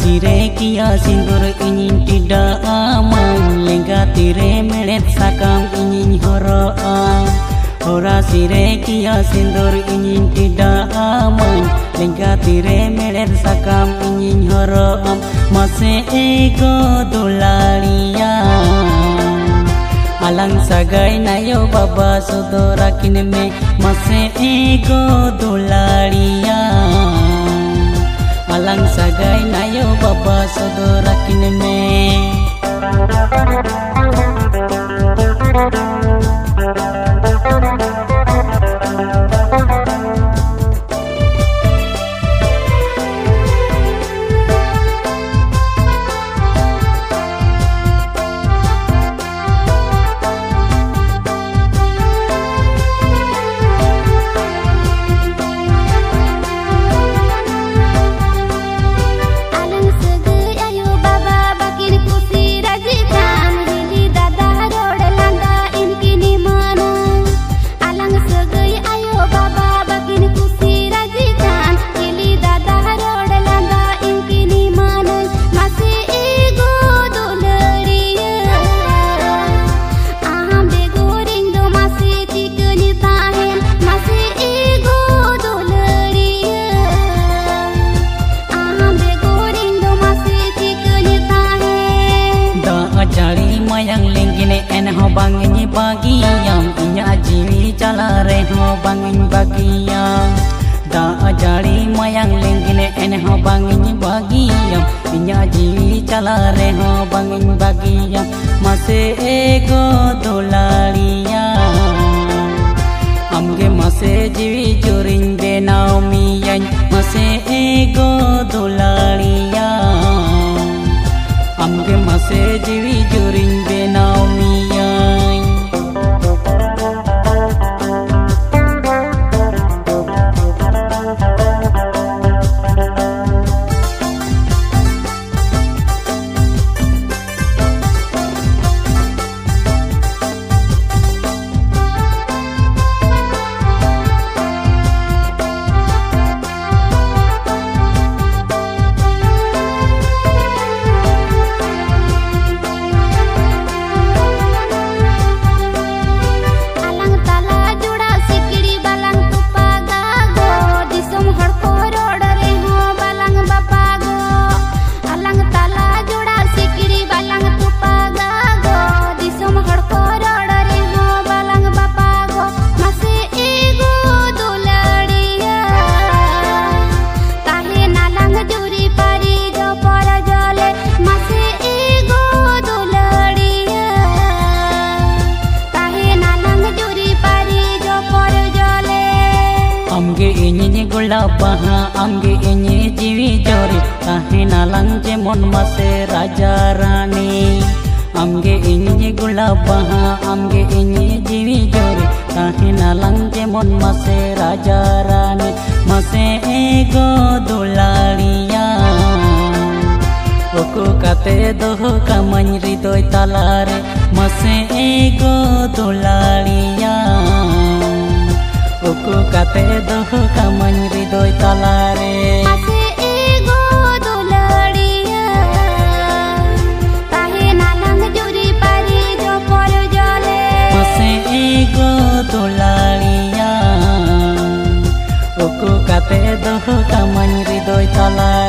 Sire kia sindur ingin tidak aman, lengga tire melet sakam ingin horoan. Ora sire kia sindur ingin tidak aman, lengga tire melet sakam ingin horoan. Masih ego dolalia, alang sagai nayo baba sodora kineme. Masih ego dolalia, alang sagai nayo baba sodora kineme. Yang lenggine en ho bangin bagi yang inya jiwi cala re ho bangin bagi yang da ajari mayang lenggine en ho bangin bagi yang inya jiwi cala re ho bangin bagi yang mase ego dolalia amge mase jiwi juring de naomi yang mase ego dolalia amge mase jiwi juring de naomi yang baha amge enye jiwi jori tahe nalang jemon mase raja rani amge enye gula baha amge enye jiwi jori tahe nalang jemon mase raja rani mase ego dolalia oku kate doho kamany ridoy talare mase ego dolalia oku kate doho kamany ridoy talare mase ego dolalia tahe nalang juri pari jo por jole mase ego dolalia uku kate doh kamany ridoy tala